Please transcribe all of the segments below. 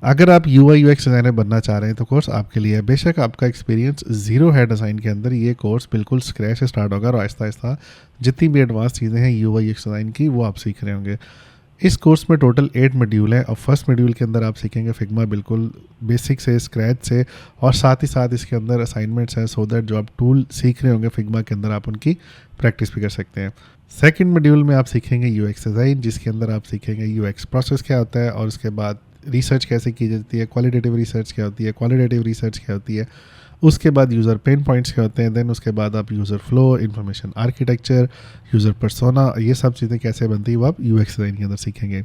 अगर आप UI UX designer बनना चाह रहे हैं तो कोर्स आपके लिए है। बेशक आपका एक्सपीरियंस ज़ीरो है डिज़ाइन के अंदर, ये कोर्स बिल्कुल स्क्रैच से स्टार्ट होगा और आहिस्ता आहिस्ता जितनी भी एडवांस चीज़ें हैं UI UX डिज़ाइन की वो आप सीख रहे होंगे। इस कोर्स में टोटल 8 मॉड्यूल हैं और फर्स्ट मॉड्यूल के अंदर आप सीखेंगे फिग्मा बिल्कुल बेसिक से, स्क्रैच से, और साथ ही साथ इसके अंदर असाइनमेंट्स हैं सो दैट जो आप टूल सीख रहे होंगे फिग्मा के अंदर आप उनकी प्रैक्टिस भी कर सकते हैं। सेकंड मॉड्यूल में आप सीखेंगे UX डिज़ाइन, जिसके अंदर आप सीखेंगे UX प्रोसेस क्या होता है और उसके बाद रिसर्च कैसे की जाती है, क्वालिटेटिव रिसर्च क्या होती है, क्वालिटेटिव रिसर्च क्या होती है, उसके बाद यूज़र पेन पॉइंट्स क्या होते हैं, देन उसके बाद आप user flow, information architecture, user persona, ये सब चीज़ें कैसे बनती है वो आप UX डिज़ाइन के अंदर सीखेंगे।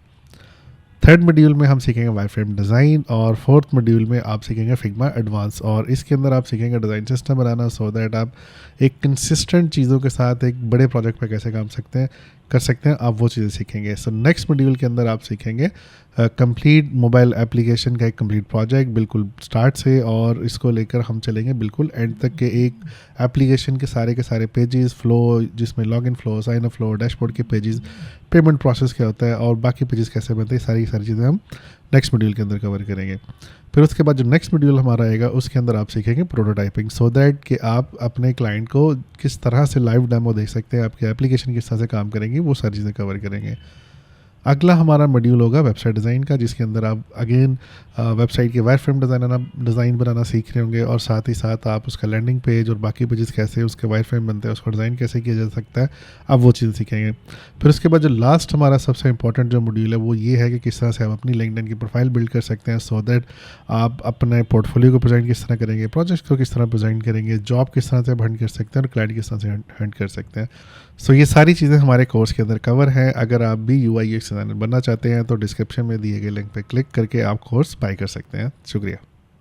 थर्ड मॉड्यूल में हम सीखेंगे वायरफ्रेम डिज़ाइन और फोर्थ मॉड्यूल में आप सीखेंगे फिग्मा एडवांस, और इसके अंदर आप सीखेंगे design system banana so that आप एक कंसिस्टेंट चीज़ों के साथ एक बड़े प्रोजेक्ट पर कैसे काम कर सकते हैं, आप वो चीज़ें सीखेंगे। सो नेक्स्ट मॉड्यूल के अंदर आप सीखेंगे कंप्लीट मोबाइल एप्लीकेशन का एक कंप्लीट प्रोजेक्ट बिल्कुल स्टार्ट से, और इसको लेकर हम चलेंगे बिल्कुल एंड तक के एक एप्लीकेशन के सारे पेजेस फ्लो, जिसमें login flow, sign up flow, dashboard के पेजेस, पेमेंट प्रोसेस क्या होता है और बाकी पेजेस कैसे बनते हैं, सारी चीज़ें हम नेक्स्ट मॉड्यूल के अंदर कवर करेंगे। फिर उसके बाद जो नेक्स्ट मॉड्यूल हमारा आएगा उसके अंदर आप सीखेंगे प्रोटोटाइपिंग, सो दैट कि आप अपने क्लाइंट को किस तरह से लाइव डेमो देख सकते हैं, आपकी एप्लीकेशन किस तरह से काम करेंगी, वो सारी चीज़ें कवर करेंगे। अगला हमारा मॉड्यूल होगा वेबसाइट डिज़ाइन का, जिसके अंदर आप अगेन वेबसाइट के वायरफ्रेम डिज़ाइन बनाना सीख रहे होंगे और साथ ही साथ आप उसका लैंडिंग पेज और बाकी पेजेस कैसे उसके वायरफ्रेम बनते हैं, उसको डिज़ाइन कैसे किया जा सकता है, आप वो चीज़ें सीखेंगे। फिर उसके बाद जो लास्ट हमारा सबसे इंपॉर्टेंट जो मॉड्यूल है वो ये है कि किस तरह से आप अपनी लिंक्डइन की प्रोफाइल बिल्ड कर सकते हैं सो दैट आप अपने पोर्टफोलियो को प्रेजेंट किस तरह करेंगे, प्रोजेक्ट को किस तरह प्रेजेंट करेंगे, जॉब किस तरह से आप हंट कर सकते हैं और क्लाइंट किस तरह से हंट कर सकते हैं। सो ये सारी चीज़ें हमारे कोर्स के अंदर कवर हैं। अगर आप भी UI UX डिज़ाइनर बनना चाहते हैं तो डिस्क्रिप्शन में दिए गए लिंक पर क्लिक करके आप कोर्स बाय कर सकते हैं। शुक्रिया।